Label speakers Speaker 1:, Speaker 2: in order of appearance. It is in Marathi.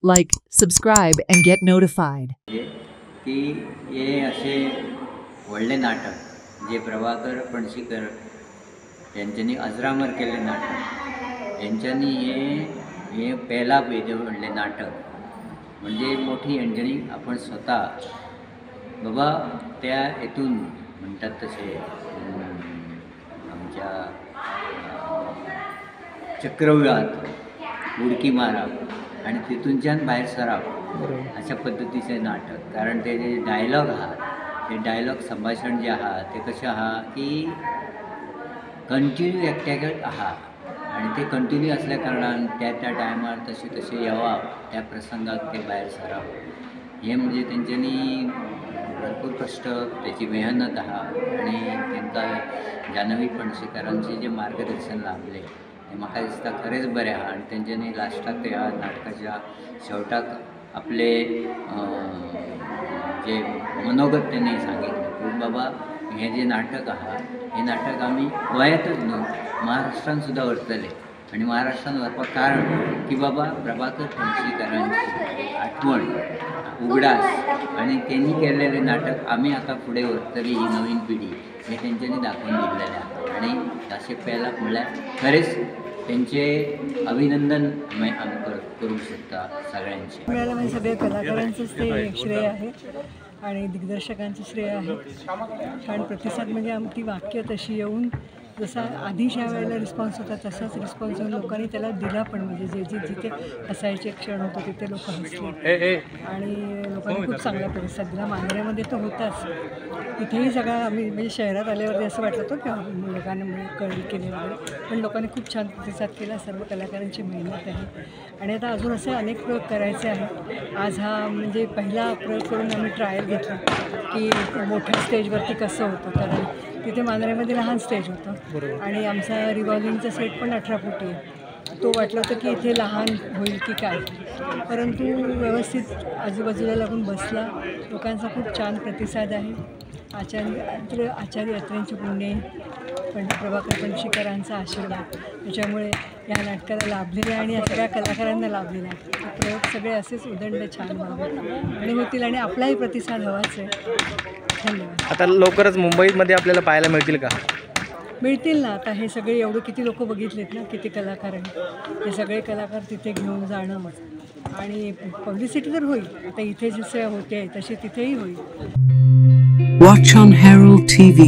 Speaker 1: like, subscribe, and get notified.
Speaker 2: की हे असे व्हडले नाटक जे प्रभाकर पणशीकर यांच्यानी अजरामर केले नाटक यांच्यानी हे पहिला वेगळे व्हडले नाटक म्हणजे मोठी यांच्यानी आपण स्वतः बाबा त्या हेतून म्हणतात तसे आमच्या चक्रव्यूहात उडकी मारप आणि तितूनच्यान भायर सरप अशा पद्धतीचे नाटक. कारण ते जे डायलॉग आहात ते डायलॉग संभाषण जे आहात ते कशें आहा की कंटिन्यू एकट्याकच आहा आणि ते कंटिन्यू असल्या कारणान त्या टायमार तशें येवप त्या प्रसंगाक ते भायर सरप हे म्हणजे तेंच्यांनी भरपूर कश्ट त्याची मेहनत आहा आणि तांकां जानवी पणशीकरांचे जे मार्गदर्शन लाभले ते म्हाका दिसता खरेंच बरें आहा. आणि तेंच्यांनी लास्टाक ह्या नाटकाच्या शेवटाक आपले जे मनोगत त्यांनी सांगितलं की बाबा हे जे नाटक आहा हे नाटक आम्ही गोंयांतच न्हू महाराष्ट्रान सुद्धा व्हरतले आणि महाराष्ट्रान व्हरपाक कारण की बाबा प्रभाकर पणशीकरांची आठवण उगडास आणि त्यांनी केलेले नाटक आम्ही आता फुडें व्हरतली ही नवीन पिढी हे तेंच्यांनी दाखवून दिलेलें आहा. आणि अशें पयलाक म्हणल्यार खरेंच त्यांचे अभिनंदन आम्ही करू शकता सगळ्यांचे.
Speaker 3: मिळालं म्हणजे सगळे कलाकारांचंच ते श्रेय आहे आणि दिग्दर्शकांचं श्रेय आहे. कारण प्रतिसाद म्हणजे आमची वाक्य तशी येऊन जसा आधी ज्या वेळेला रिस्पॉन्स होता तसाच रिस्पॉन्स येऊन लोकांनी त्याला दिला पण म्हणजे जे जिथे हसायचे क्षण होते तिथे लोक हसले आणि लोकांनी खूप चांगला प्रतिसाद दिला. मांजऱ्यामध्ये तो होताच, तिथेही सगळा आम्ही म्हणजे शहरात आल्यावरती असं वाटलं होतं की लोकांनी कळी केली वगैरे, पण लोकांनी खूप छान प्रतिसाद केला. सर्व कलाकारांची मेहनत आहे आणि आता अजून असे अनेक प्रयोग करायचे आहेत. आज हा म्हणजे पहिला प्रयोग करून आम्ही ट्रायल घेतला की मोठ्या स्टेजवरती कसं होतं, कारण तिथे मांजऱ्यामध्ये लहान स्टेज होतं आणि आमचा रिव्हॉल्विंगचा सेट पण 18 फुटी आहे. तो वाटलं होतं की इथे लहान होईल की काय, परंतु व्यवस्थित आजूबाजूला लागून बसला. लोकांचा खूप छान प्रतिसाद आहे. आचार्य अत्रेंची पुण्य पण प्रभाकर पणशीकरांचा आशीर्वाद त्याच्यामुळे या नाटकाला लाभलेला आणि या सगळ्या कलाकारांना लाभलेला आहे. प्रयोग सगळे असेच उदंड छान व्हावेत आणि होतील आणि आपलाही प्रतिसाद हवाच आहे. धन्यवाद.
Speaker 4: आता लवकरच मुंबईमध्ये आपल्याला पाहायला मिळतील का?
Speaker 3: मिळतील ना. आता हे सगळे एवढे किती लोक बघितलेत ना, किती कलाकार आहेत. हे सगळे कलाकार तिथे घेऊन जाणं आणि पब्लिसिटी तर होईल. आता इथे जसे होते तशी तिथेही होईल.
Speaker 1: Watch on Herald TV.